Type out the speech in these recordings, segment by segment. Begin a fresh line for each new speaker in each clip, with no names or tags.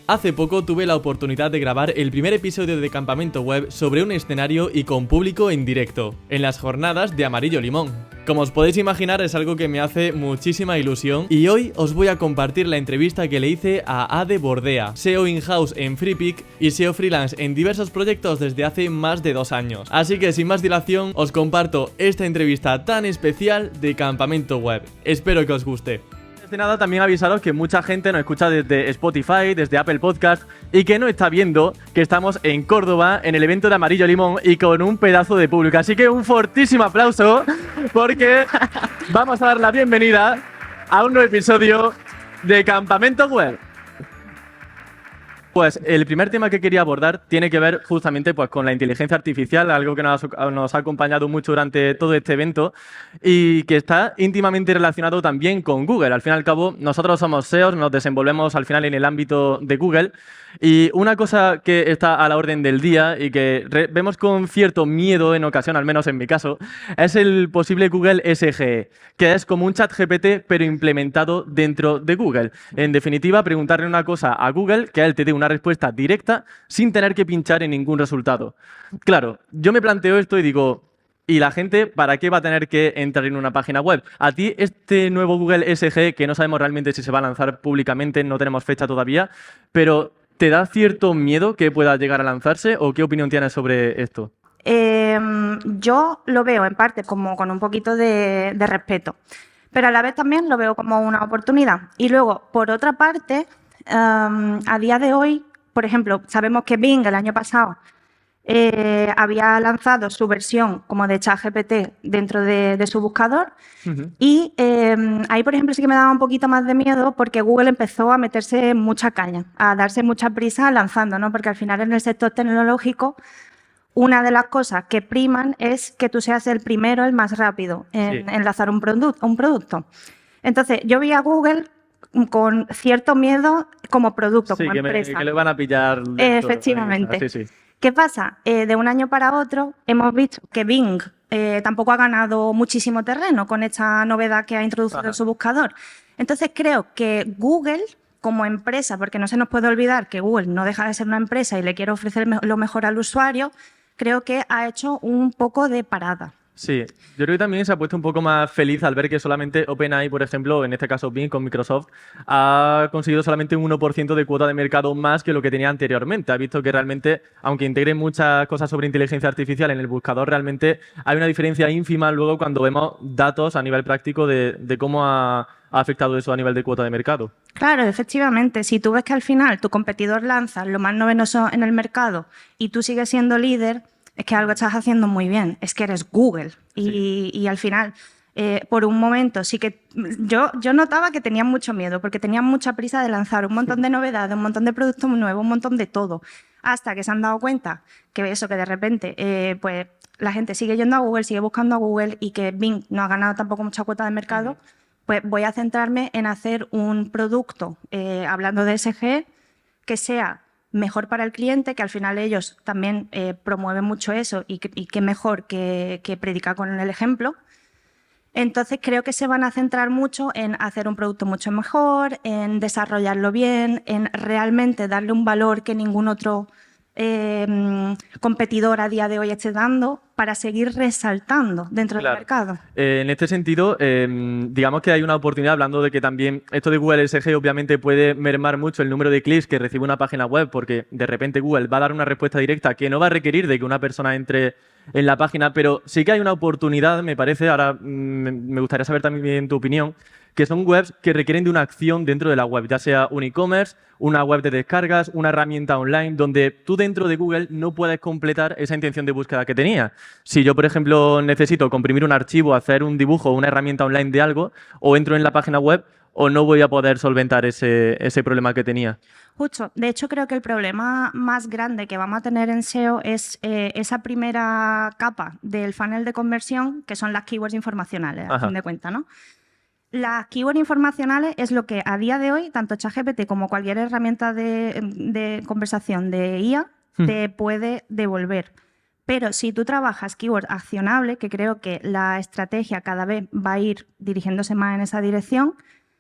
Hace poco tuve la oportunidad de grabar el primer episodio de Campamento Web sobre un escenario y con público en directo, en las jornadas de Amarillo Limón. Como os podéis imaginar, es algo que me hace muchísima ilusión y hoy os voy a compartir la entrevista que le hice a Ade Bordea, SEO in-house en Freepik y SEO freelance en diversos proyectos desde hace más de 2 años. Así que sin más dilación, os comparto esta entrevista tan especial de Campamento Web. Espero que os guste. De nada, también avisaros que mucha gente nos escucha desde Spotify, desde Apple Podcast y que no está viendo que estamos en Córdoba en el evento de Amarillo Limón y con un pedazo de público. Así que un fortísimo aplauso porque vamos a dar la bienvenida a un nuevo episodio de Campamento Web. Pues el primer tema que quería abordar tiene que ver justamente pues, con la inteligencia artificial, algo que nos ha acompañado mucho durante todo este evento y que está íntimamente relacionado también con Google. Al fin y al cabo, nosotros somos SEOs, nos desenvolvemos al final en el ámbito de Google y una cosa que está a la orden del día y que vemos con cierto miedo en ocasión, al menos en mi caso, es el posible Google SGE, que es como un chat GPT pero implementado dentro de Google. En definitiva, preguntarle una cosa a Google que él te dé una respuesta directa sin tener que pinchar en ningún resultado. Claro, yo me planteo esto y digo, ¿y la gente para qué va a tener que entrar en una página web? A ti este nuevo Google SGE, que no sabemos realmente si se va a lanzar públicamente, no tenemos fecha todavía, pero ¿te da cierto miedo que pueda llegar a lanzarse o qué opinión tienes sobre esto?
Yo lo veo en parte como con un poquito de respeto, pero a la vez también lo veo como una oportunidad. Y luego, por otra parte, a día de hoy, por ejemplo, sabemos que Bing el año pasado había lanzado su versión como de ChatGPT dentro de su buscador. Y ahí, por ejemplo, sí que me daba un poquito más de miedo porque Google empezó a meterse mucha caña, a darse mucha prisa lanzando, ¿no? Porque al final en el sector tecnológico una de las cosas que priman es que tú seas el primero, el más rápido en lanzar un producto. Entonces, yo vi a Google con cierto miedo como producto, como empresa.
Que le van a pillar.
Efectivamente. Sí. ¿Qué pasa? De un año para otro hemos visto que Bing tampoco ha ganado muchísimo terreno con esta novedad que ha introducido en su buscador. Entonces creo que Google, como empresa, porque no se nos puede olvidar que Google no deja de ser una empresa y le quiere ofrecer lo mejor al usuario, creo que ha hecho un poco de parada.
Sí, yo creo que también se ha puesto un poco más feliz al ver que solamente OpenAI, por ejemplo, en este caso Bing con Microsoft, ha conseguido solamente un 1% de cuota de mercado más que lo que tenía anteriormente. Ha visto que realmente, aunque integre muchas cosas sobre inteligencia artificial en el buscador, realmente hay una diferencia ínfima luego cuando vemos datos a nivel práctico de cómo ha afectado eso a nivel de cuota de mercado.
Claro, efectivamente. Si tú ves que al final tu competidor lanza lo más novedoso en el mercado y tú sigues siendo líder, es que algo estás haciendo muy bien, es que eres Google. Y al final, por un momento, sí que yo notaba que tenían mucho miedo, porque tenían mucha prisa de lanzar un montón de novedades, un montón de productos nuevos, un montón de todo, hasta que se han dado cuenta que eso, que de repente pues la gente sigue yendo a Google, sigue buscando a Google y que Bing no ha ganado tampoco mucha cuota de mercado, pues voy a centrarme en hacer un producto, hablando de SG, que sea mejor para el cliente, que al final ellos también promueven mucho eso y qué mejor que predicar con el ejemplo. Entonces creo que se van a centrar mucho en hacer un producto mucho mejor, en desarrollarlo bien, en realmente darle un valor que ningún otro competidor a día de hoy esté dando para seguir resaltando dentro del mercado.
En este sentido, digamos que hay una oportunidad, hablando de que también esto de Google SG obviamente puede mermar mucho el número de clics que recibe una página web porque de repente Google va a dar una respuesta directa que no va a requerir de que una persona entre en la página, pero sí que hay una oportunidad, me parece, ahora me gustaría saber también tu opinión, que son webs que requieren de una acción dentro de la web, ya sea un e-commerce, una web de descargas, una herramienta online, donde tú dentro de Google no puedes completar esa intención de búsqueda que tenía. Si yo, por ejemplo, necesito comprimir un archivo, hacer un dibujo o una herramienta online de algo, o entro en la página web, o no voy a poder solventar ese problema que tenía.
Justo. De hecho, creo que el problema más grande que vamos a tener en SEO es esa primera capa del funnel de conversión, que son las keywords informacionales, a fin de cuentas, ¿no? Las keywords informacionales es lo que a día de hoy, tanto ChatGPT como cualquier herramienta de conversación de IA, te puede devolver. Pero si tú trabajas keyword accionable, que creo que la estrategia cada vez va a ir dirigiéndose más en esa dirección,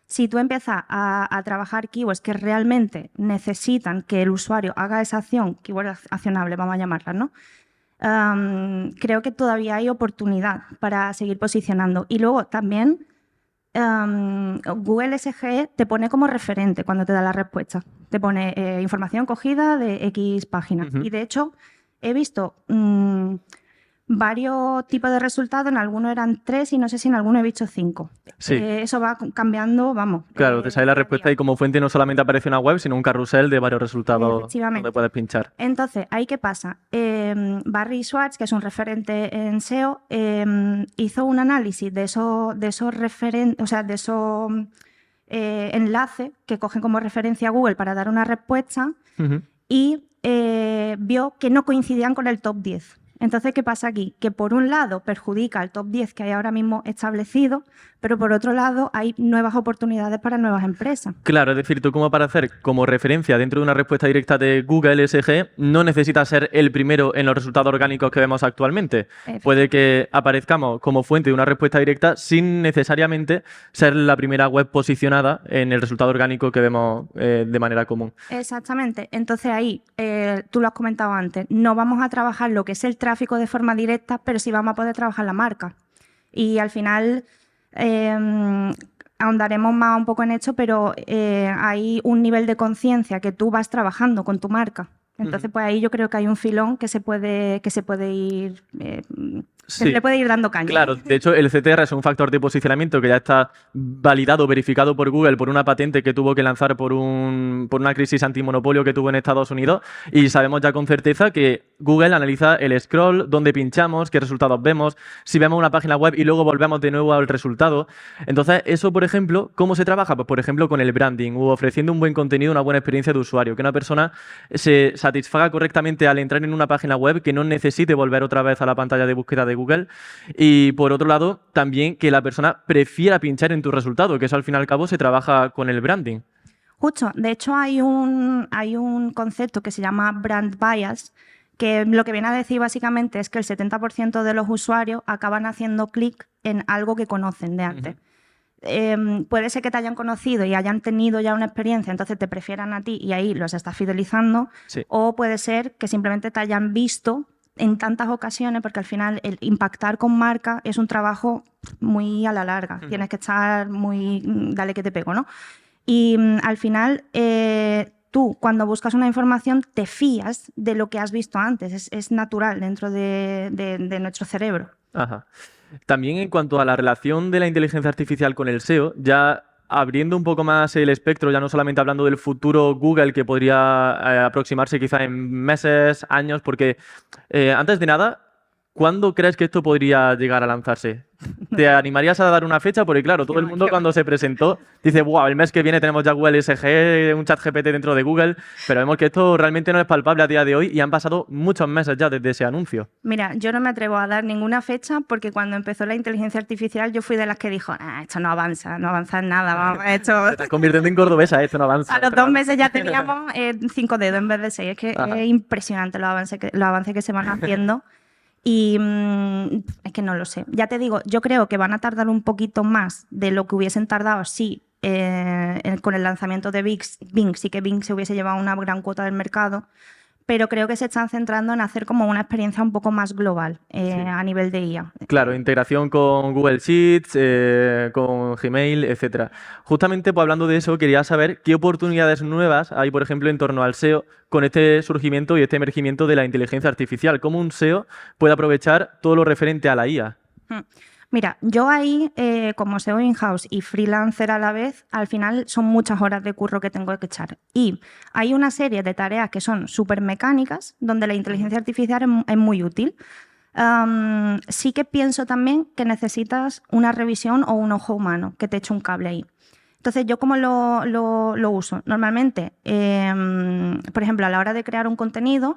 si tú empiezas a trabajar keywords que realmente necesitan que el usuario haga esa acción, keywords accionables, vamos a llamarlas, ¿no? Creo que todavía hay oportunidad para seguir posicionando. Y luego también Google SGE te pone como referente cuando te da la respuesta. Te pone información cogida de X páginas. Y de hecho, he visto varios tipos de resultados, en algunos eran 3 y no sé si en alguno he visto 5.
Sí.
Eso va cambiando, vamos.
Claro, te sale la respuesta y como fuente no solamente aparece una web, sino un carrusel de varios resultados
Efectivamente.
donde puedes pinchar.
Entonces, ¿ahí qué pasa? Barry Schwartz, que es un referente en SEO, hizo un análisis de esos referentes, o sea, de esos enlaces que cogen como referencia a Google para dar una respuesta y vio que no coincidían con el top 10. Entonces, ¿qué pasa aquí? Que por un lado perjudica al top 10 que hay ahora mismo establecido, pero por otro lado hay nuevas oportunidades para nuevas empresas.
Claro, es decir, tú como aparecer como referencia dentro de una respuesta directa de Google SG no necesitas ser el primero en los resultados orgánicos que vemos actualmente. Puede que aparezcamos como fuente de una respuesta directa sin necesariamente ser la primera web posicionada en el resultado orgánico que vemos de manera común.
Exactamente. Entonces ahí, tú lo has comentado antes, no vamos a trabajar lo que es el tráfico de forma directa, pero sí vamos a poder trabajar la marca. Y al final ahondaremos más un poco en esto, pero hay un nivel de conciencia que tú vas trabajando con tu marca. Entonces, pues ahí yo creo que hay un filón que se puede ir...
Sí.
Se le puede ir dando caña.
Claro, de hecho el CTR es un factor de posicionamiento que ya está validado, verificado por Google por una patente que tuvo que lanzar por una crisis antimonopolio que tuvo en Estados Unidos y sabemos ya con certeza que Google analiza el scroll, dónde pinchamos, qué resultados vemos, si vemos una página web y luego volvemos de nuevo al resultado. Entonces eso, por ejemplo, ¿cómo se trabaja? Pues por ejemplo con el branding o ofreciendo un buen contenido, una buena experiencia de usuario, que una persona se satisfaga correctamente al entrar en una página web, que no necesite volver otra vez a la pantalla de búsqueda de Google. Y por otro lado, también que la persona prefiera pinchar en tu resultado, que eso al fin y al cabo se trabaja con el branding.
Justo, de hecho hay un concepto que se llama brand bias, que lo que viene a decir básicamente es que el 70% de los usuarios acaban haciendo clic en algo que conocen de antes. Puede ser que te hayan conocido y hayan tenido ya una experiencia, entonces te prefieran a ti y ahí los estás fidelizando, sí. O puede ser que simplemente te hayan visto en tantas ocasiones, porque al final el impactar con marca es un trabajo muy a la larga. Tienes que estar muy... dale que te pego, ¿no? Y al final, tú cuando buscas una información te fías de lo que has visto antes. Es natural dentro de nuestro cerebro.
Ajá. También en cuanto a la relación de la inteligencia artificial con el SEO, ya abriendo un poco más el espectro, ya no solamente hablando del futuro Google que podría aproximarse quizá en meses, años, porque antes de nada, ¿cuándo crees que esto podría llegar a lanzarse? ¿Te animarías a dar una fecha? Porque claro, todo el mundo cuando se presentó dice, wow, el mes que viene tenemos ya Google SG, un chat GPT dentro de Google, pero vemos que esto realmente no es palpable a día de hoy y han pasado muchos meses ya desde ese anuncio.
Mira, yo no me atrevo a dar ninguna fecha porque cuando empezó la inteligencia artificial yo fui de las que dijo, esto no avanza en nada, vamos, esto...
Te estás convirtiendo en cordobesa, esto no avanza.
A los 2 meses ya teníamos 5 dedos en vez de 6, es que es impresionante los avances que se van haciendo. Y es que no lo sé. Ya te digo, yo creo que van a tardar un poquito más de lo que hubiesen tardado si con el lanzamiento de Bing, sí que Bing se hubiese llevado una gran cuota del mercado, pero creo que se están centrando en hacer como una experiencia un poco más global a nivel de IA.
Claro, integración con Google Sheets, con Gmail, etcétera. Justamente pues, hablando de eso, quería saber qué oportunidades nuevas hay, por ejemplo, en torno al SEO con este surgimiento y este emergimiento de la inteligencia artificial. ¿Cómo un SEO puede aprovechar todo lo referente a la IA?
Mira, yo ahí, como SEO in-house y freelancer a la vez, al final son muchas horas de curro que tengo que echar. Y hay una serie de tareas que son súper mecánicas, donde la inteligencia artificial es muy útil. Sí que pienso también que necesitas una revisión o un ojo humano que te eche un cable ahí. Entonces, ¿yo cómo lo uso? Normalmente, por ejemplo, a la hora de crear un contenido,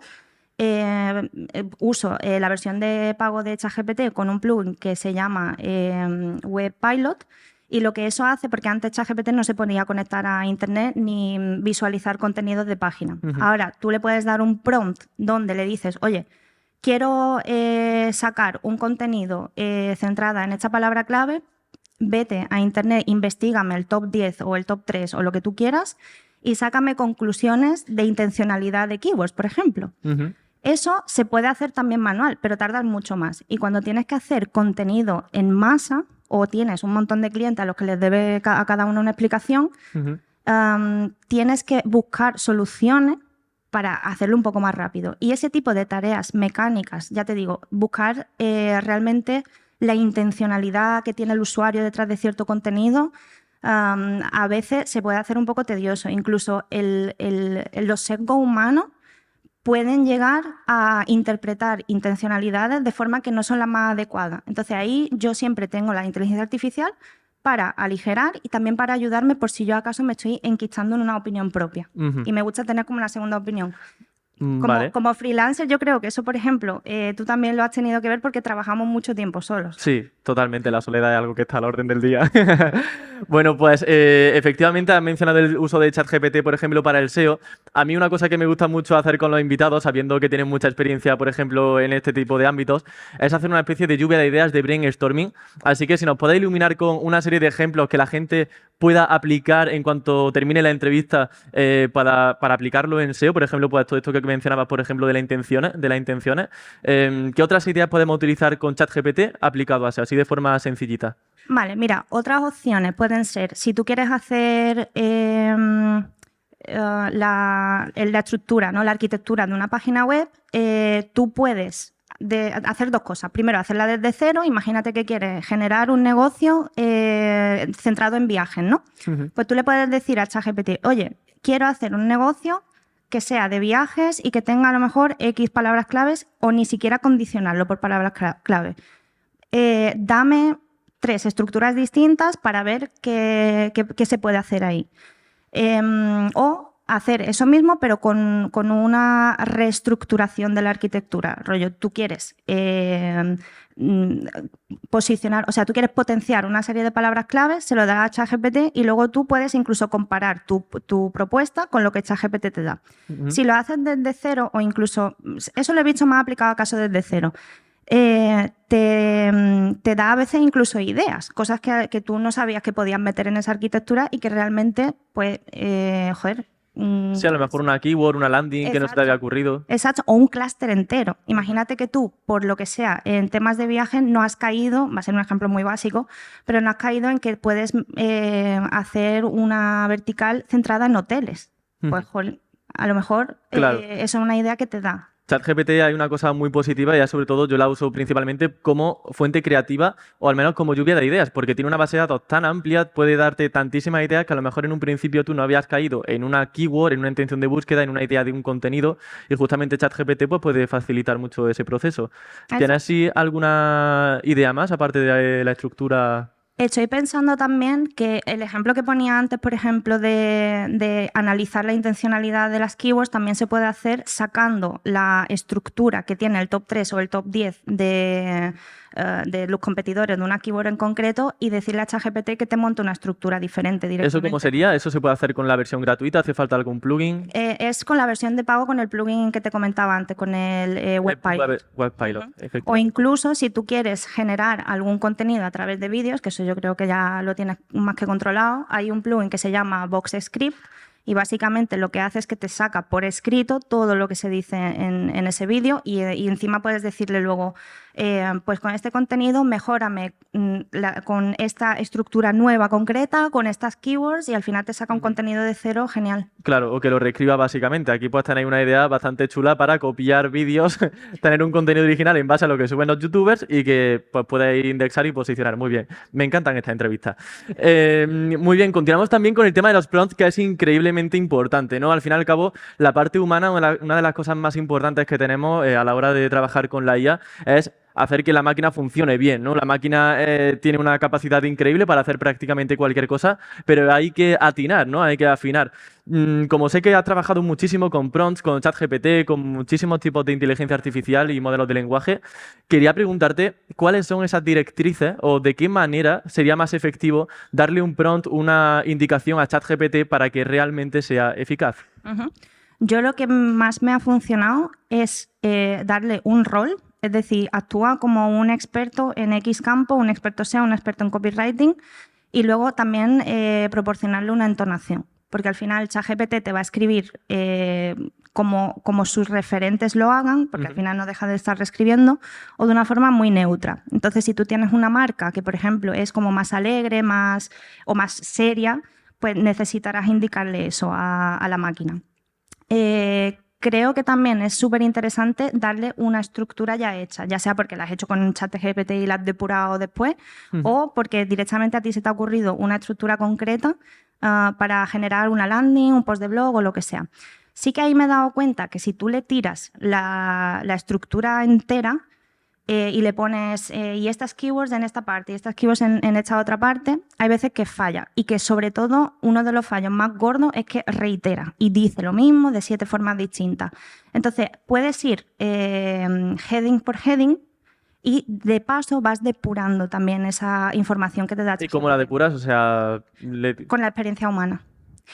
uso la versión de pago de ChatGPT con un plugin que se llama Web Pilot, y lo que eso hace, porque antes ChatGPT no se podía conectar a internet ni visualizar contenidos de página. Ahora tú le puedes dar un prompt donde le dices, oye, quiero sacar un contenido centrada en esta palabra clave, vete a internet, investígame el top 10 o el top 3 o lo que tú quieras y sácame conclusiones de intencionalidad de keywords, por ejemplo. Eso se puede hacer también manual, pero tardas mucho más. Y cuando tienes que hacer contenido en masa o tienes un montón de clientes a los que les debe a cada uno una explicación, tienes que buscar soluciones para hacerlo un poco más rápido. Y ese tipo de tareas mecánicas, ya te digo, buscar realmente la intencionalidad que tiene el usuario detrás de cierto contenido, a veces se puede hacer un poco tedioso. Incluso los sesgos humanos pueden llegar a interpretar intencionalidades de forma que no son las más adecuadas. Entonces ahí yo siempre tengo la inteligencia artificial para aligerar y también para ayudarme por si yo acaso me estoy enquistando en una opinión propia. Y me gusta tener como una segunda opinión. Como freelancer, yo creo que eso, por ejemplo, tú también lo has tenido que ver porque trabajamos mucho tiempo solos.
Sí, totalmente. La soledad es algo que está a la orden del día. Bueno, pues efectivamente has mencionado el uso de ChatGPT, por ejemplo, para el SEO. A mí una cosa que me gusta mucho hacer con los invitados, sabiendo que tienen mucha experiencia, por ejemplo, en este tipo de ámbitos, es hacer una especie de lluvia de ideas de brainstorming. Así que si nos podéis iluminar con una serie de ejemplos que la gente pueda aplicar en cuanto termine la entrevista para aplicarlo en SEO, por ejemplo, pues todo esto que mencionabas, por ejemplo, de las intenciones. ¿Qué otras ideas podemos utilizar con ChatGPT aplicado a SEO, así de forma sencillita?
Vale, mira, otras opciones pueden ser, si tú quieres hacer la estructura, ¿no? La arquitectura de una página web, tú puedes hacer dos cosas. Primero, hacerla desde cero. Imagínate que quieres generar un negocio centrado en viajes, ¿no? Pues tú le puedes decir a ChatGPT, oye, quiero hacer un negocio que sea de viajes y que tenga a lo mejor X palabras claves o ni siquiera condicionarlo por palabras clave. Dame 3 estructuras distintas para ver qué se puede hacer ahí. O hacer eso mismo, pero con una reestructuración de la arquitectura. Rollo, tú quieres posicionar, o sea, tú quieres potenciar una serie de palabras claves, se lo das a ChatGPT y luego tú puedes incluso comparar tu propuesta con lo que ChatGPT te da. Si lo haces desde cero o incluso, eso lo he visto más aplicado a casos desde cero, te da a veces incluso ideas, cosas que tú no sabías que podías meter en esa arquitectura y que realmente, pues,
sí, a lo mejor una keyword, una landing. Exacto. Que no se te había ocurrido.
Exacto, o un clúster entero. Imagínate que tú, por lo que sea, en temas de viaje no has caído, va a ser un ejemplo muy básico, pero no has caído en que puedes hacer una vertical centrada en hoteles. Pues, a lo mejor claro. Eso es una idea que te da.
ChatGPT hay una cosa muy positiva y ya sobre todo yo la uso principalmente como fuente creativa o al menos como lluvia de ideas, porque tiene una base de datos tan amplia, puede darte tantísimas ideas que a lo mejor en un principio tú no habías caído en una keyword, en una intención de búsqueda, en una idea de un contenido y justamente ChatGPT pues, puede facilitar mucho ese proceso. ¿Tienes así alguna idea más aparte de la estructura?
Estoy pensando también que el ejemplo que ponía antes, por ejemplo, de analizar la intencionalidad de las keywords, también se puede hacer sacando la estructura que tiene el top 3 o el top 10 de los competidores de una keyword en concreto y decirle a ChatGPT que te monte una estructura diferente directamente.
¿Eso cómo sería? ¿Eso se puede hacer con la versión gratuita? ¿Hace falta algún plugin?
Es con la versión de pago con el plugin que te comentaba antes, con el Webpilot.
Webpilot, efectivamente.
O incluso si tú quieres generar algún contenido a través de vídeos, que eso yo creo que ya lo tienes más que controlado, hay un plugin que se llama VoxScript y básicamente lo que hace es que te saca por escrito todo lo que se dice en ese vídeo y encima puedes decirle luego, pues con este contenido mejórame con esta estructura nueva concreta, con estas keywords y al final te saca un contenido de cero genial.
Claro, o que lo reescriba básicamente. Aquí pues tenéis una idea bastante chula para copiar vídeos, tener un contenido original en base a lo que suben los youtubers y que pues podéis indexar y posicionar. Muy bien, me encantan estas entrevistas. Muy bien, continuamos también con el tema de los prompts, que es increíblemente importante, ¿no? Al fin y al cabo, la parte humana, una de las cosas más importantes que tenemos a la hora de trabajar con la IA es hacer que la máquina funcione bien, ¿no? La máquina tiene una capacidad increíble para hacer prácticamente cualquier cosa, pero hay que atinar, ¿no? Hay que afinar. Como sé que has trabajado muchísimo con prompts, con ChatGPT, con muchísimos tipos de inteligencia artificial y modelos de lenguaje, quería preguntarte cuáles son esas directrices o de qué manera sería más efectivo darle un prompt, una indicación a ChatGPT para que realmente sea eficaz.
Yo lo que más me ha funcionado es darle un rol Es decir, actúa como un experto en X campo, un experto SEO, un experto en copywriting, y luego también proporcionarle una entonación. Porque al final ChatGPT te va a escribir como sus referentes lo hagan, porque al final no deja de estar reescribiendo, o de una forma muy neutra. Entonces, si tú tienes una marca que, por ejemplo, es como más alegre o más seria, pues necesitarás indicarle eso a la máquina. Creo que también es súper interesante darle una estructura ya hecha, ya sea porque la has hecho con ChatGPT y la has depurado después, o porque directamente a ti se te ha ocurrido una estructura concreta para generar una landing, un post de blog o lo que sea. Sí que ahí me he dado cuenta que si tú le tiras la estructura entera y le pones y estas keywords en esta parte y estas keywords en esta otra parte, hay veces que falla y que sobre todo uno de los fallos más gordos es que reitera y dice lo mismo de 7 formas distintas. Entonces puedes ir heading por heading y de paso vas depurando también esa información que te da.
¿Y cómo la depuras? O sea,
con la experiencia humana.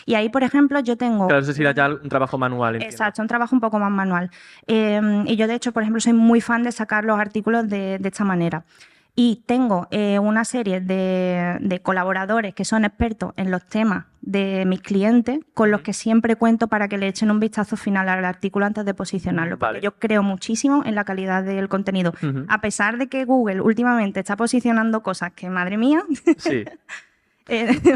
Y ahí, por ejemplo, yo tengo...
Claro, eso sería ya un trabajo manual. Entiendo.
Exacto, un trabajo un poco más manual. Y yo, de hecho, por ejemplo, soy muy fan de sacar los artículos de esta manera. Y tengo una serie de colaboradores que son expertos en los temas de mis clientes, con los que siempre cuento para que le echen un vistazo final al artículo antes de posicionarlo. Porque yo creo muchísimo en la calidad del contenido. A pesar de que Google últimamente está posicionando cosas que, madre mía...
Sí.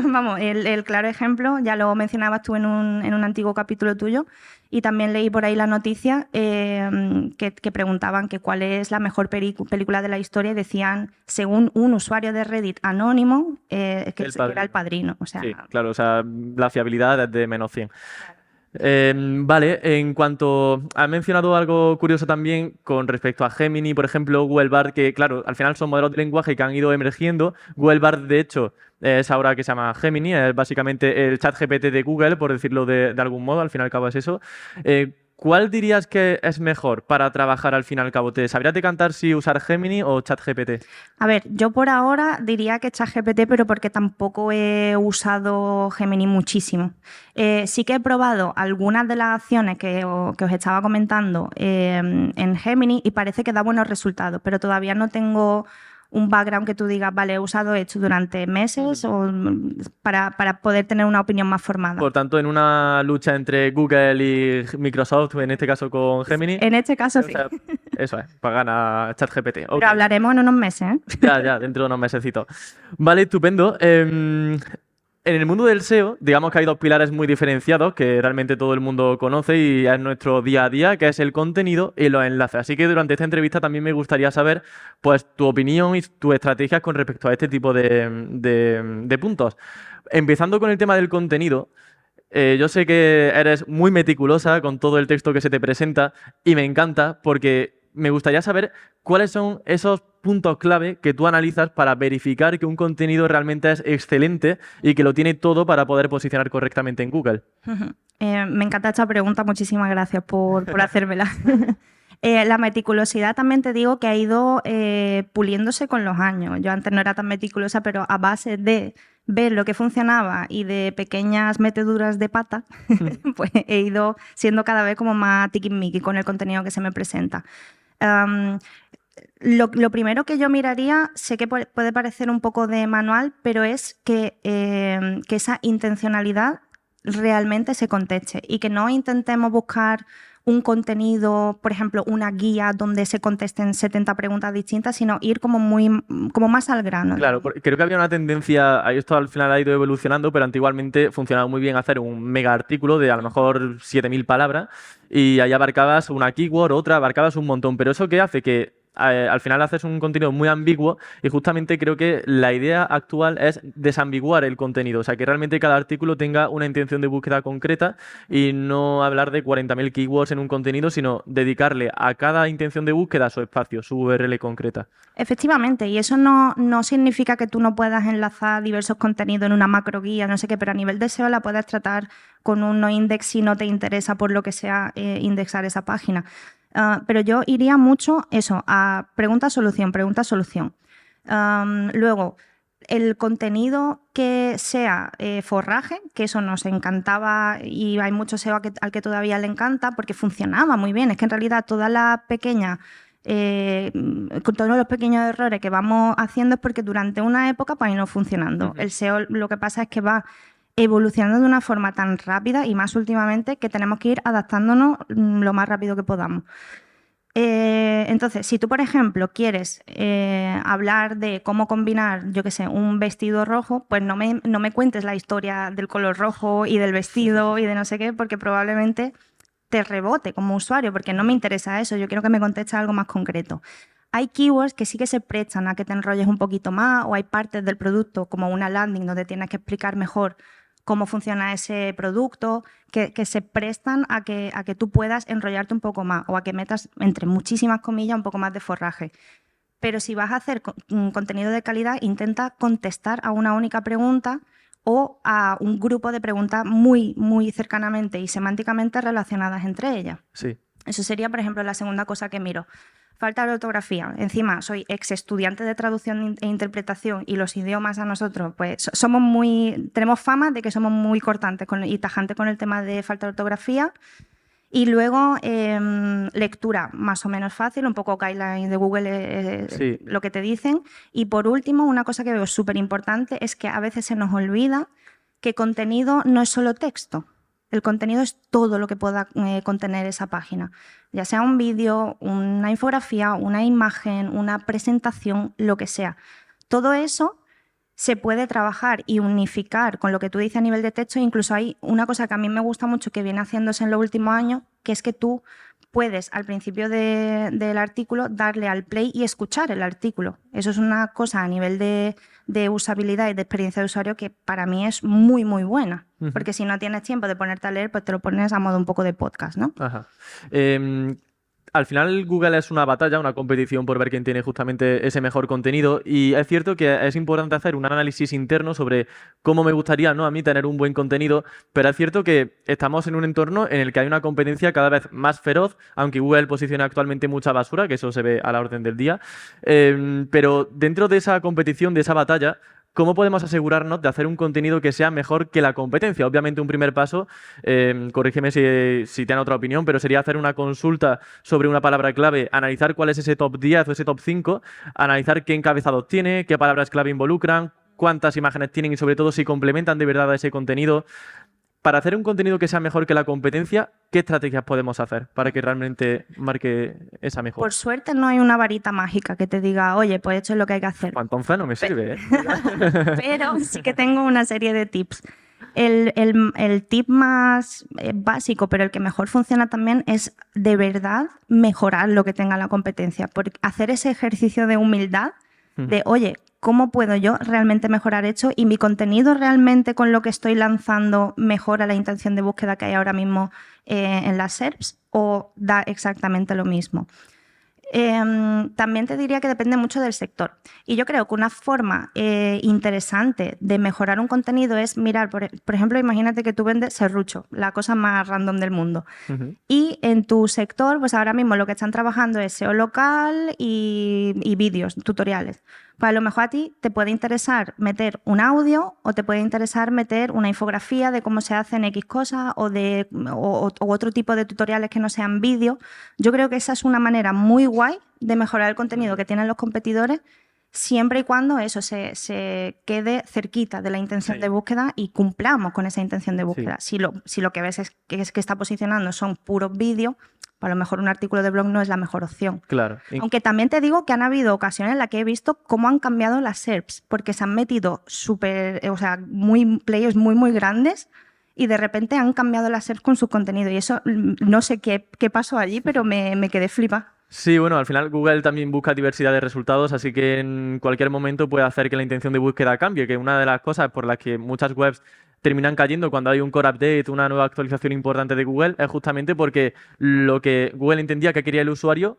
Vamos, el claro ejemplo, ya lo mencionabas tú en un antiguo capítulo tuyo, y también leí por ahí la noticia que preguntaban que cuál es la mejor película de la historia y decían, según un usuario de Reddit anónimo, que era El Padrino. O sea,
sí, claro, o sea, la fiabilidad es de menos 100. Vale, en cuanto... Has mencionado algo curioso también con respecto a Gemini, por ejemplo, Google Bard, que claro, al final son modelos de lenguaje que han ido emergiendo. Google Bard, de hecho, es ahora que se llama Gemini, es básicamente el ChatGPT de Google, por decirlo de algún modo, al fin y al cabo es eso. ¿Cuál dirías que es mejor para trabajar al fin y al cabo? ¿Te sabrías decantar si usar Gemini o ChatGPT?
A ver, yo por ahora diría que ChatGPT, pero porque tampoco he usado Gemini muchísimo. Sí que he probado algunas de las acciones que os estaba comentando en Gemini y parece que da buenos resultados, pero todavía no tengo un background que tú digas, vale, he usado esto durante meses o para poder tener una opinión más formada.
Por tanto, en una lucha entre Google y Microsoft, en este caso con Gemini.
En este caso sí.
Eso es, para ganar ChatGPT. Okay.
Pero hablaremos en unos meses, ¿eh?
Ya, dentro de unos mesecitos. Vale, estupendo. En el mundo del SEO, digamos que hay dos pilares muy diferenciados que realmente todo el mundo conoce y es nuestro día a día, que es el contenido y los enlaces. Así que durante esta entrevista también me gustaría saber pues, tu opinión y tus estrategias con respecto a este tipo de puntos. Empezando con el tema del contenido, yo sé que eres muy meticulosa con todo el texto que se te presenta y me encanta porque me gustaría saber cuáles son esos puntos clave que tú analizas para verificar que un contenido realmente es excelente y que lo tiene todo para poder posicionar correctamente en Google.
Me encanta esta pregunta, muchísimas gracias por hacérmela. La meticulosidad también te digo que ha ido puliéndose con los años. Yo antes no era tan meticulosa, pero a base de ver lo que funcionaba y de pequeñas meteduras de pata, pues he ido siendo cada vez como más tiquismiqui con el contenido que se me presenta. Lo primero que yo miraría, sé que puede parecer un poco de manual, pero es que esa intencionalidad realmente se conteste y que no intentemos buscar un contenido, por ejemplo, una guía donde se contesten 70 preguntas distintas, sino ir como más al grano.
Claro, creo que había una tendencia, esto al final ha ido evolucionando, pero antiguamente funcionaba muy bien hacer un mega artículo de a lo mejor 7000 palabras y ahí abarcabas una keyword, otra, abarcabas un montón, pero eso ¿qué hace? Que al final haces un contenido muy ambiguo y justamente creo que la idea actual es desambiguar el contenido, o sea, que realmente cada artículo tenga una intención de búsqueda concreta y no hablar de 40.000 keywords en un contenido, sino dedicarle a cada intención de búsqueda su espacio, su URL concreta.
Efectivamente, y eso no significa que tú no puedas enlazar diversos contenidos en una macro guía, no sé qué, pero a nivel de SEO la puedes tratar con un no index si no te interesa por lo que sea indexar esa página. Pero yo iría mucho eso, a pregunta-solución, pregunta-solución. Luego, el contenido que sea forraje, que eso nos encantaba y hay mucho SEO al que todavía le encanta porque funcionaba muy bien. Es que en realidad todas las pequeñas con todos los pequeños errores que vamos haciendo es porque durante una época pues, ha ido funcionando.
Ujú.
El SEO lo que pasa es que va evolucionando de una forma tan rápida y más últimamente que tenemos que ir adaptándonos lo más rápido que podamos. Entonces, si tú, por ejemplo, quieres hablar de cómo combinar, yo qué sé, un vestido rojo, pues no me cuentes la historia del color rojo y del vestido y de no sé qué, porque probablemente te rebote como usuario, porque no me interesa eso, yo quiero que me contestes algo más concreto. Hay keywords que sí que se prestan a que te enrolles un poquito más, o hay partes del producto, como una landing, donde tienes que explicar mejor cómo funciona ese producto, que se prestan a que tú puedas enrollarte un poco más o a que metas, entre muchísimas comillas, un poco más de forraje. Pero si vas a hacer contenido de calidad, intenta contestar a una única pregunta o a un grupo de preguntas muy, muy cercanamente y semánticamente relacionadas entre ellas.
Sí.
Eso sería, por ejemplo, la segunda cosa que miro. Falta de ortografía. Encima, soy ex estudiante de traducción e interpretación y los idiomas a nosotros, pues tenemos fama de que somos muy cortantes y tajantes con el tema de falta de ortografía. Y luego, lectura más o menos fácil, un poco guidelines de Google,
Sí.
lo que te dicen. Y por último, una cosa que veo súper importante es que a veces se nos olvida que contenido no es solo texto. El contenido es todo lo que pueda contener esa página, ya sea un vídeo, una infografía, una imagen, una presentación, lo que sea. Todo eso se puede trabajar y unificar con lo que tú dices a nivel de texto. Incluso hay una cosa que a mí me gusta mucho que viene haciéndose en los últimos años, que es que tú puedes al principio del artículo darle al play y escuchar el artículo. Eso es una cosa a nivel de usabilidad y de experiencia de usuario que para mí es muy, muy buena. Porque si no tienes tiempo de ponerte a leer, pues te lo pones a modo un poco de podcast, ¿no?
Ajá. Al final Google es una batalla, una competición por ver quién tiene justamente ese mejor contenido y es cierto que es importante hacer un análisis interno sobre cómo me gustaría, ¿no? A mí tener un buen contenido, pero es cierto que estamos en un entorno en el que hay una competencia cada vez más feroz, aunque Google posiciona actualmente mucha basura, que eso se ve a la orden del día, pero dentro de esa competición, de esa batalla, ¿cómo podemos asegurarnos de hacer un contenido que sea mejor que la competencia? Obviamente un primer paso, corrígeme si tienen otra opinión, pero sería hacer una consulta sobre una palabra clave, analizar cuál es ese top 10 o ese top 5, analizar qué encabezados tiene, qué palabras clave involucran, cuántas imágenes tienen y sobre todo si complementan de verdad a ese contenido. Para hacer un contenido que sea mejor que la competencia, ¿qué estrategias podemos hacer para que realmente marque esa mejora?
Por suerte no hay una varita mágica que te diga, oye, pues esto es lo que hay que hacer.
Pues entonces no me sirve, ¿eh?
Pero sí que tengo una serie de tips. El tip más básico, pero el que mejor funciona también, es de verdad mejorar lo que tenga la competencia. Porque hacer ese ejercicio de humildad, de, oye, ¿cómo puedo yo realmente mejorar esto? Y mi contenido realmente con lo que estoy lanzando mejora la intención de búsqueda que hay ahora mismo en las SERPs o da exactamente lo mismo. También te diría que depende mucho del sector. Y yo creo que una forma interesante de mejorar un contenido es mirar, por ejemplo, imagínate que tú vendes serrucho, la cosa más random del mundo. Y en tu sector, pues ahora mismo lo que están trabajando es SEO local y vídeos, tutoriales. Pues a lo mejor a ti te puede interesar meter un audio o te puede interesar meter una infografía de cómo se hacen X cosas o otro tipo de tutoriales que no sean vídeo. Yo creo que esa es una manera muy guay de mejorar el contenido que tienen los competidores, siempre y cuando eso se quede cerquita de la intención de búsqueda y cumplamos con esa intención de búsqueda. Si lo que ves es que está posicionando son puros vídeos, pues a lo mejor un artículo de blog no es la mejor opción.
Claro.
Aunque también te digo que han habido ocasiones en las que he visto cómo han cambiado las SERPs, porque se han metido players muy, muy grandes y de repente han cambiado las SERPs con su contenido. Y eso no sé qué pasó allí, pero me quedé flipa.
Sí, bueno, al final Google también busca diversidad de resultados, así que en cualquier momento puede hacer que la intención de búsqueda cambie, que una de las cosas por las que muchas webs terminan cayendo cuando hay un core update, una nueva actualización importante de Google, es justamente porque lo que Google entendía que quería el usuario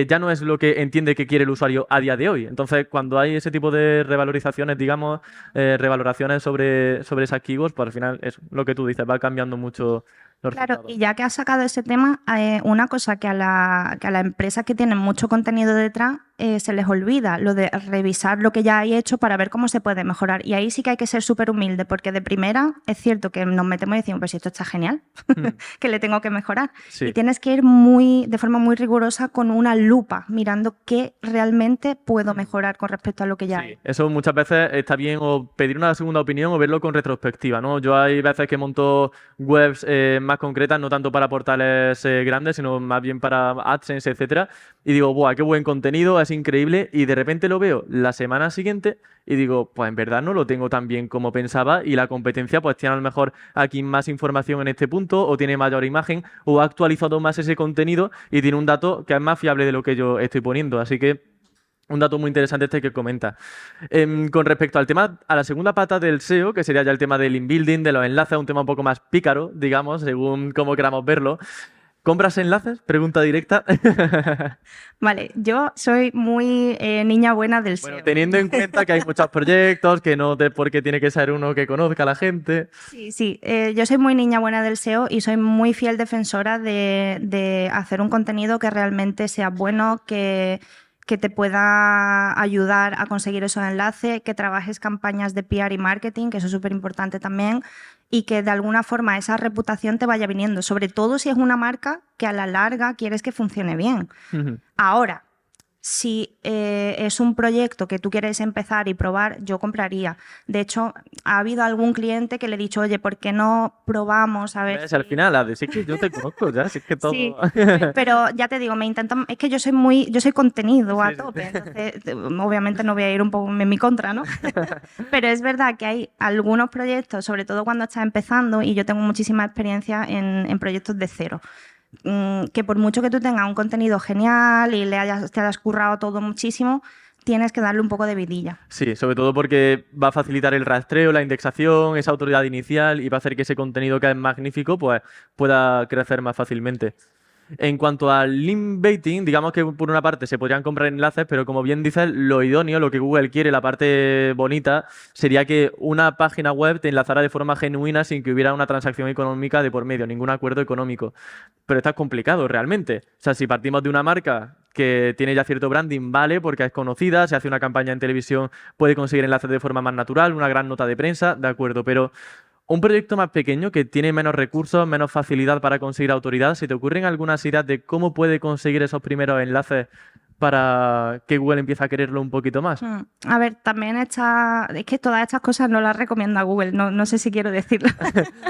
ya no es lo que entiende que quiere el usuario a día de hoy. Entonces, cuando hay ese tipo de revalorizaciones, digamos, revaloraciones sobre esas keywords, pues al final es lo que tú dices, va cambiando mucho los
Claro,
resultados.
y ya que has sacado ese tema, una cosa que a la empresa que tienen mucho contenido detrás se les olvida lo de revisar lo que ya hay hecho para ver cómo se puede mejorar. Y ahí sí que hay que ser súper humilde, porque de primera es cierto que nos metemos y decimos, pues si esto está genial, que le tengo que mejorar.
Sí.
Y tienes que ir de forma muy rigurosa con una lupa, mirando qué realmente puedo mejorar con respecto a lo que ya hay.
Eso muchas veces está bien o pedir una segunda opinión o verlo con retrospectiva, ¿no? Yo hay veces que monto webs más concretas, no tanto para portales grandes, sino más bien para AdSense, etcétera, y digo, ¡buah, qué buen contenido! Es increíble, y de repente lo veo la semana siguiente y digo, pues en verdad no lo tengo tan bien como pensaba, y la competencia pues tiene a lo mejor aquí más información en este punto, o tiene mayor imagen, o ha actualizado más ese contenido y tiene un dato que es más fiable de lo que yo estoy poniendo, así que un dato muy interesante este que comenta. Con respecto al tema, a la segunda pata del SEO, que sería ya el tema del inbuilding, de los enlaces, un tema un poco más pícaro, digamos, según cómo queramos verlo. ¿Compras enlaces? Pregunta directa.
Vale, yo soy muy niña buena del
Bueno,
SEO.
teniendo en cuenta que hay muchos proyectos, que no te, porque tiene que ser uno que conozca a la gente.
Sí, sí, yo soy muy niña buena del SEO y soy muy fiel defensora de hacer un contenido que realmente sea bueno, que te pueda ayudar a conseguir esos enlaces, que trabajes campañas de PR y marketing, que eso es súper importante también, y que de alguna forma esa reputación te vaya viniendo, sobre todo si es una marca que a la larga quieres que funcione bien. Ahora, si es un proyecto que tú quieres empezar y probar, yo compraría. De hecho, ha habido algún cliente que le he dicho, oye, ¿por qué no probamos a ver
¿Ves? Al final, a decir que yo te conozco ya, si es que todo...
Sí, pero ya te digo, es que yo soy contenido a
Sí, sí.
tope, entonces obviamente no voy a ir un poco en mi contra, ¿no? Pero es verdad que hay algunos proyectos, sobre todo cuando estás empezando, y yo tengo muchísima experiencia en proyectos de cero, que por mucho que tú tengas un contenido genial y te hayas currado todo muchísimo, tienes que darle un poco de vidilla.
Sí, sobre todo porque va a facilitar el rastreo, la indexación, esa autoridad inicial, y va a hacer que ese contenido que es magnífico pues pueda crecer más fácilmente. En cuanto al link baiting, digamos que por una parte se podrían comprar enlaces, pero como bien dices, lo idóneo, lo que Google quiere, la parte bonita, sería que una página web te enlazara de forma genuina sin que hubiera una transacción económica de por medio, ningún acuerdo económico. Pero esto es complicado realmente. O sea, si partimos de una marca que tiene ya cierto branding, vale, porque es conocida, se hace una campaña en televisión, puede conseguir enlaces de forma más natural, una gran nota de prensa, de acuerdo, pero un proyecto más pequeño que tiene menos recursos, menos facilidad para conseguir autoridad, ¿se te ocurren algunas ideas de cómo puede conseguir esos primeros enlaces para que Google empiece a quererlo un poquito más?
A ver, también es que todas estas cosas no las recomienda Google, no sé si quiero decirlo.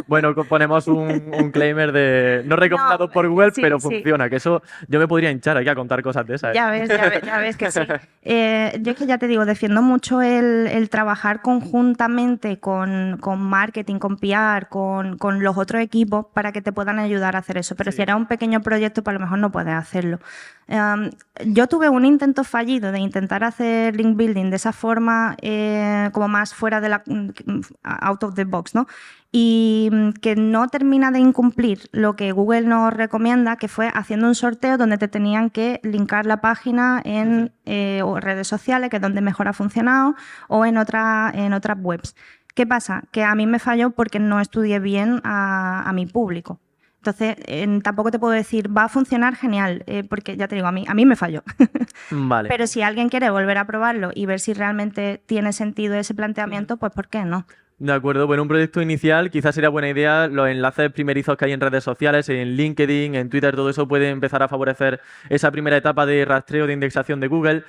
Bueno, ponemos un claimer de no recomendado por Google,
sí,
pero
sí.
funciona, que eso yo me podría hinchar aquí a contar cosas de esas.
Ya ves que sí. Yo es que ya te digo, defiendo mucho el trabajar conjuntamente con marketing, con PR, con los otros equipos para que te puedan ayudar a hacer eso. Pero
Sí.
si era un pequeño proyecto, pues a lo mejor no puedes hacerlo. Yo tuve un intento fallido de intentar hacer link building de esa forma, como más fuera de out of the box, ¿no? Y que no termina de incumplir lo que Google nos recomienda, que fue haciendo un sorteo donde te tenían que linkar la página en o redes sociales, que es donde mejor ha funcionado, o en otras webs. ¿Qué pasa? Que a mí me falló porque no estudié bien a mi público. Entonces, tampoco te puedo decir, va a funcionar genial, porque ya te digo, a mí me falló.
Vale.
Pero si alguien quiere volver a probarlo y ver si realmente tiene sentido ese planteamiento, pues ¿por qué no?
De acuerdo, bueno, un proyecto inicial quizás sería buena idea los enlaces primerizos que hay en redes sociales, en LinkedIn, en Twitter, todo eso puede empezar a favorecer esa primera etapa de rastreo, de indexación de Google.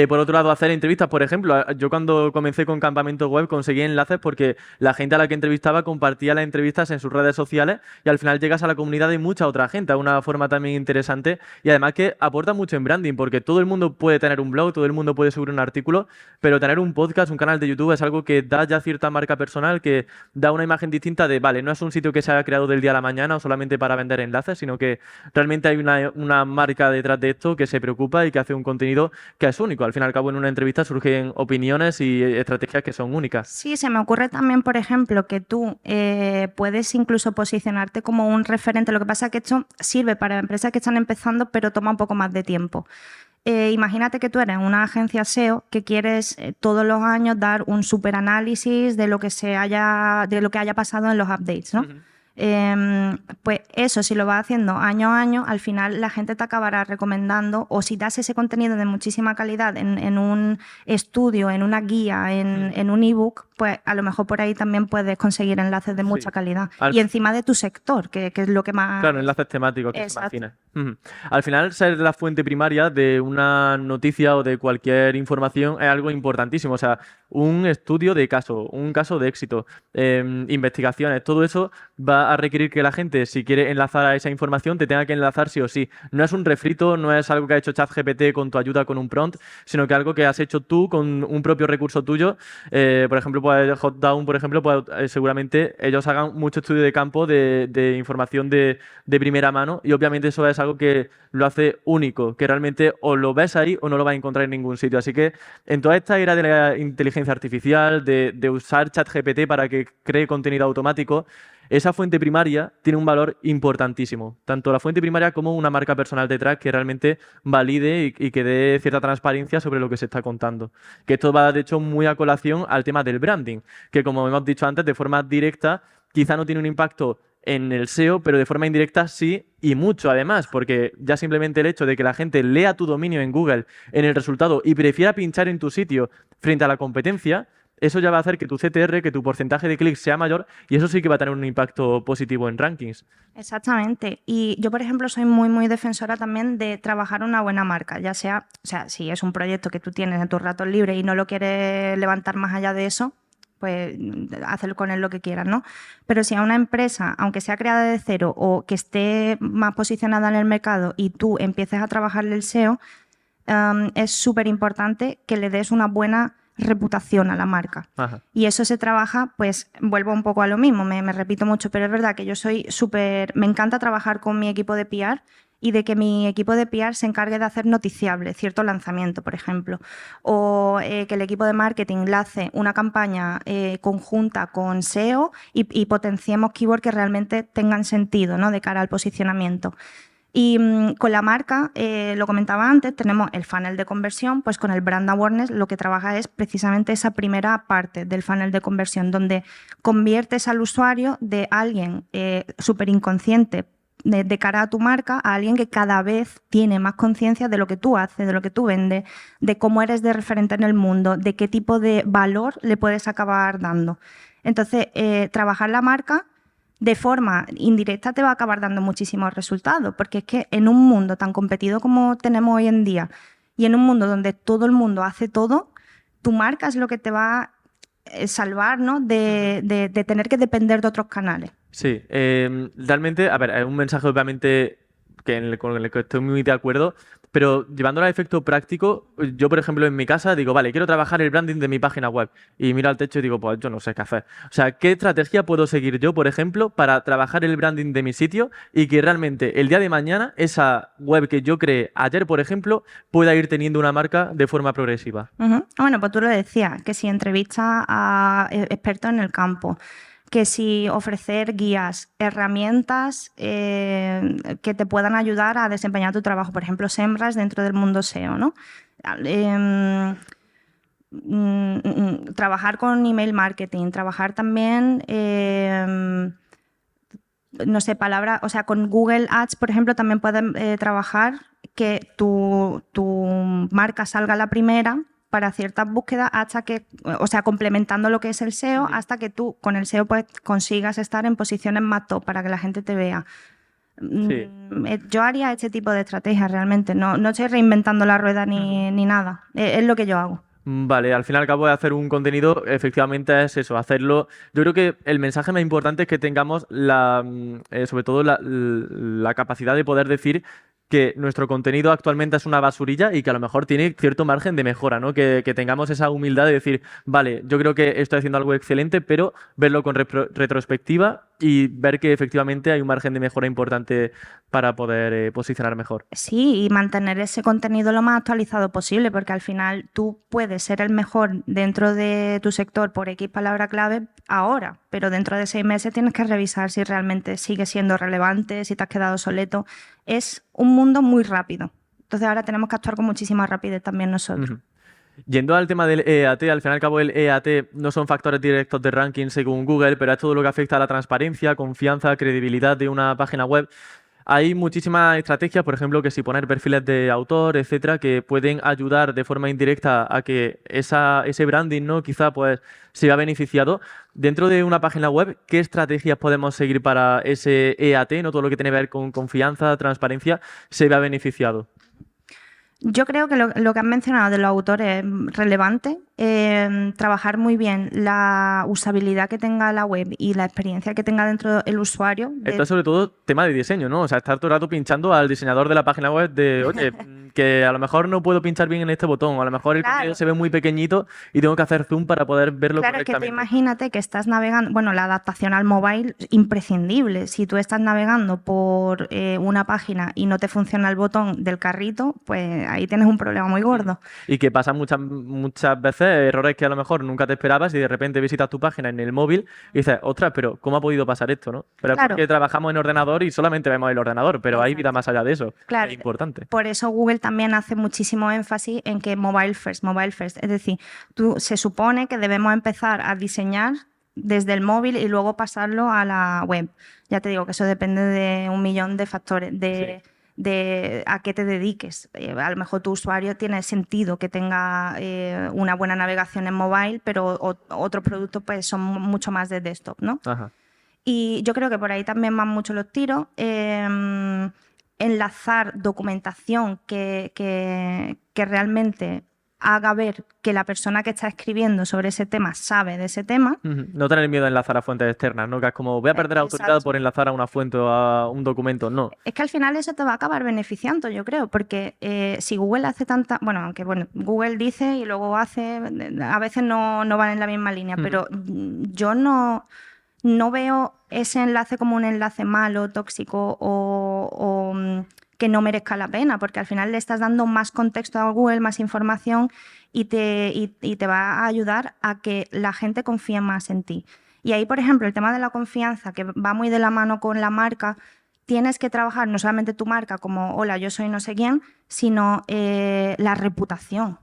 Por otro lado, hacer entrevistas, por ejemplo, yo cuando comencé con Campamento Web conseguí enlaces porque la gente a la que entrevistaba compartía las entrevistas en sus redes sociales y al final llegas a la comunidad de mucha otra gente, a una forma también interesante y además que aporta mucho en branding porque todo el mundo puede tener un blog, todo el mundo puede subir un artículo, pero tener un podcast, un canal de YouTube es algo que da ya cierta marca personal, que da una imagen distinta de, vale, no es un sitio que se haya creado del día a la mañana o solamente para vender enlaces, sino que realmente hay una marca detrás de esto que se preocupa y que hace un contenido que es único. Al fin y al cabo, en una entrevista surgen opiniones y estrategias que son únicas.
Sí, se me ocurre también, por ejemplo, que tú puedes incluso posicionarte como un referente. Lo que pasa es que esto sirve para empresas que están empezando, pero toma un poco más de tiempo. Imagínate que tú eres una agencia SEO que quieres todos los años dar un super análisis de lo que haya pasado en los updates, ¿no? Pues eso, si lo vas haciendo año a año, al final la gente te acabará recomendando, o si das ese contenido de muchísima calidad en un estudio, en una guía, en un ebook, pues a lo mejor por ahí también puedes conseguir enlaces de mucha calidad. Y encima de tu sector, que es lo que más...
Claro, enlaces temáticos que se imaginan. Al final, ser la fuente primaria de una noticia o de cualquier información es algo importantísimo. O sea, un estudio de caso, un caso de éxito, investigaciones, todo eso va a requerir que la gente, si quiere enlazar a esa información, te tenga que enlazar sí o sí. No es un refrito, no es algo que ha hecho ChatGPT con tu ayuda con un prompt, sino que algo que has hecho tú con un propio recurso tuyo. Por ejemplo, pues HotDown, por ejemplo, pues, seguramente ellos hagan mucho estudio de campo de información de primera mano, y obviamente eso es algo que lo hace único, que realmente o lo ves ahí o no lo vas a encontrar en ningún sitio. Así que en toda esta era de la inteligencia artificial, de usar ChatGPT para que cree contenido automático, esa fuente primaria tiene un valor importantísimo. Tanto la fuente primaria como una marca personal detrás que realmente valide y que dé cierta transparencia sobre lo que se está contando. Que esto va, de hecho, muy a colación al tema del branding, que como hemos dicho antes, de forma directa quizá no tiene un impacto en el SEO, pero de forma indirecta sí, y mucho además, porque ya simplemente el hecho de que la gente lea tu dominio en Google en el resultado y prefiera pinchar en tu sitio frente a la competencia, eso ya va a hacer que tu CTR, que tu porcentaje de clics sea mayor, y eso sí que va a tener un impacto positivo en rankings.
Exactamente. Y yo, por ejemplo, soy muy, muy defensora también de trabajar una buena marca, ya sea, o sea, si es un proyecto que tú tienes en tus ratos libres y no lo quieres levantar más allá de eso, pues hacer con él lo que quieras, ¿no? Pero si a una empresa, aunque sea creada de cero o que esté más posicionada en el mercado y tú empieces a trabajarle el SEO, es súper importante que le des una buena reputación a la marca.
Ajá.
Y eso se trabaja, pues vuelvo un poco a lo mismo, me repito mucho, pero es verdad que yo soy me encanta trabajar con mi equipo de PR y de que mi equipo de PR se encargue de hacer noticiable cierto lanzamiento, por ejemplo, o que el equipo de marketing lance una campaña conjunta con SEO y potenciemos keywords que realmente tengan sentido, ¿no?, de cara al posicionamiento. Y con la marca, lo comentaba antes, tenemos el funnel de conversión, pues con el brand awareness lo que trabaja es precisamente esa primera parte del funnel de conversión, donde conviertes al usuario de alguien súper inconsciente de cara a tu marca a alguien que cada vez tiene más conciencia de lo que tú haces, de lo que tú vendes, de cómo eres de referente en el mundo, de qué tipo de valor le puedes acabar dando. Entonces, trabajar la marca de forma indirecta te va a acabar dando muchísimos resultados, porque es que en un mundo tan competido como tenemos hoy en día y en un mundo donde todo el mundo hace todo, tu marca es lo que te va a salvar, ¿no?, de tener que depender de otros canales.
Sí, realmente, a ver, es un mensaje obviamente con el que estoy muy de acuerdo, pero llevándolo a efecto práctico, yo, por ejemplo, en mi casa digo, vale, quiero trabajar el branding de mi página web, y miro al techo y digo, pues yo no sé qué hacer. O sea, ¿qué estrategia puedo seguir yo, por ejemplo, para trabajar el branding de mi sitio y que realmente el día de mañana esa web que yo creé ayer, por ejemplo, pueda ir teniendo una marca de forma progresiva?
Bueno, pues tú lo decías, que si entrevistas a expertos en el campo, que si ofrecer guías, herramientas que te puedan ayudar a desempeñar tu trabajo, por ejemplo, SEMrush dentro del mundo SEO, ¿no? Trabajar con email marketing, trabajar también, no sé, o sea, con Google Ads, por ejemplo, también pueden trabajar que tu marca salga la primera para ciertas búsquedas hasta que, o sea, complementando lo que es el SEO, hasta que tú con el SEO pues consigas estar en posiciones más top para que la gente te vea.
Sí.
Yo haría este tipo de estrategias realmente, no estoy reinventando la rueda ni nada, es lo que yo hago.
Vale, al fin y al cabo de hacer un contenido, efectivamente es eso, hacerlo. Yo creo que el mensaje más importante es que tengamos sobre todo la capacidad de poder decir que nuestro contenido actualmente es una basurilla y que a lo mejor tiene cierto margen de mejora, ¿no? Que tengamos esa humildad de decir, vale, yo creo que estoy haciendo algo excelente, pero verlo con retrospectiva y ver que efectivamente hay un margen de mejora importante para poder posicionar mejor.
Sí, y mantener ese contenido lo más actualizado posible, porque al final tú puedes ser el mejor dentro de tu sector por X palabra clave ahora, pero dentro de 6 meses tienes que revisar si realmente sigue siendo relevante, si te has quedado obsoleto. Es un mundo muy rápido. Entonces ahora tenemos que actuar con muchísima rapidez también nosotros.
Yendo al tema del EAT, al fin y al cabo el EAT no son factores directos de ranking según Google, pero es todo lo que afecta a la transparencia, confianza, credibilidad de una página web. Hay muchísimas estrategias, por ejemplo, que si poner perfiles de autor, etcétera, que pueden ayudar de forma indirecta a que ese branding, ¿no? Quizá pues se vea beneficiado. Dentro de una página web, ¿qué estrategias podemos seguir para ese EAT, ¿no? Todo lo que tiene que ver con confianza, transparencia, se vea beneficiado.
Yo creo que lo que has mencionado de los autores es relevante. Trabajar muy bien la usabilidad que tenga la web y la experiencia que tenga dentro el usuario.
Esto es sobre todo tema de diseño, ¿no? O sea, estar todo el rato pinchando al diseñador de la página web de, oye, que a lo mejor no puedo pinchar bien en este botón, o a lo mejor el contenido se ve muy pequeñito y tengo que hacer zoom para poder verlo
Claro, que
correctamente.
te imagínate que estás navegando, bueno, la adaptación al mobile es imprescindible. Si tú estás navegando por una página y no te funciona el botón del carrito, pues ahí tienes un problema muy gordo.
Y que pasan muchas veces errores que a lo mejor nunca te esperabas y de repente visitas tu página en el móvil y dices, ostras, pero ¿cómo ha podido pasar esto, no? Pero
Claro.
es porque trabajamos en ordenador y solamente vemos el ordenador, pero hay vida más allá de eso.
Claro.
Es importante.
Por eso Google también hace muchísimo énfasis en que mobile first. Es decir, se supone que debemos empezar a diseñar desde el móvil y luego pasarlo a la web. Ya te digo que eso depende de un millón de factores, de a qué te dediques. A lo mejor tu usuario tiene sentido que tenga una buena navegación en mobile, pero otros productos pues son mucho más de desktop, ¿no?
Ajá.
Y yo creo que por ahí también van mucho los tiros. Enlazar documentación que realmente haga ver que la persona que está escribiendo sobre ese tema sabe de ese tema.
No tener miedo a enlazar a fuentes externas, ¿no? Que es como, voy a perder autoridad por enlazar a una fuente o a un documento, no.
Es que al final eso te va a acabar beneficiando, yo creo, porque si Google hace tanta... Bueno, Google dice y luego hace... A veces no van en la misma línea, pero yo no veo ese enlace como un enlace malo, tóxico o que no merezca la pena, porque al final le estás dando más contexto a Google, más información y te va a ayudar a que la gente confíe más en ti. Y ahí, por ejemplo, el tema de la confianza, que va muy de la mano con la marca, tienes que trabajar no solamente tu marca como, hola, yo soy no sé quién, sino la reputación.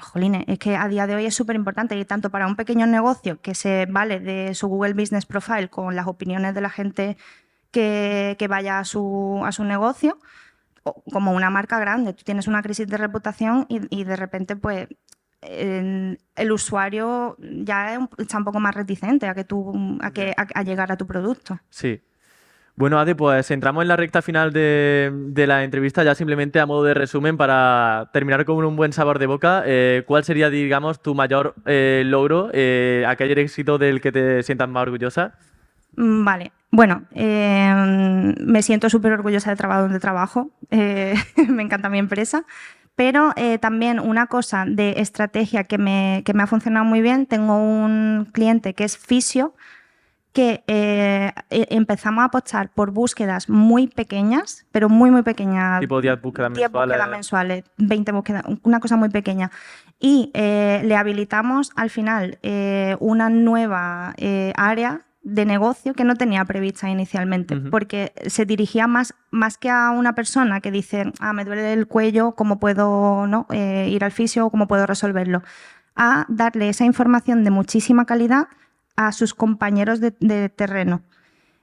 Jolines, es que a día de hoy es súper importante y tanto para un pequeño negocio que se vale de su Google Business Profile con las opiniones de la gente que vaya a su negocio, como una marca grande. Tú tienes una crisis de reputación y de repente pues el usuario ya está un poco más reticente a llegar a tu producto.
Sí. Bueno, Ade, pues entramos en la recta final de la entrevista, ya simplemente a modo de resumen para terminar con un buen sabor de boca. ¿Cuál sería, digamos, tu mayor logro, aquel éxito del que te sientas más orgullosa?
Vale, bueno, me siento súper orgullosa del trabajo donde trabajo, me encanta mi empresa, pero también una cosa de estrategia que me ha funcionado muy bien, tengo un cliente que es fisio, que empezamos a apostar por búsquedas muy pequeñas, pero muy, muy pequeñas.
Tipo 10 búsquedas mensuales.
10 búsquedas mensuales, 20 búsquedas, una cosa muy pequeña. Y le habilitamos al final una nueva área de negocio que no tenía prevista inicialmente, porque se dirigía más que a una persona que dice, me duele el cuello, ¿cómo puedo ir al fisio? ¿Cómo puedo resolverlo? A darle esa información de muchísima calidad a sus compañeros de terreno.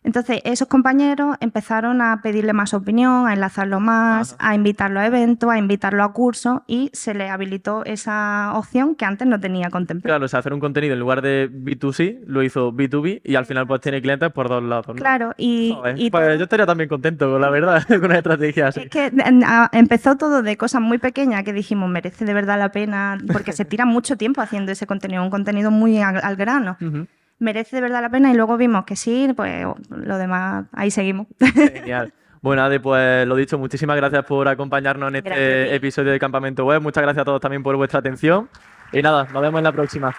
Entonces, esos compañeros empezaron a pedirle más opinión, a enlazarlo más, a invitarlo a eventos, a invitarlo a cursos y se le habilitó esa opción que antes no tenía contemplada.
Claro, o sea, hacer un contenido en lugar de B2C, lo hizo B2B y al final pues tiene clientes por dos lados, ¿no?
Claro,
pues yo estaría también contento, la verdad, con una estrategia así.
Es que empezó todo de cosas muy pequeñas que dijimos, merece de verdad la pena, porque se tira mucho tiempo haciendo ese contenido, un contenido muy al grano. Merece de verdad la pena y luego vimos que sí, pues lo demás, ahí seguimos.
Genial. Bueno, Ade, pues lo dicho, muchísimas gracias por acompañarnos en este episodio de Campamento Web. Muchas gracias a todos también por vuestra atención. Y nada, nos vemos en la próxima.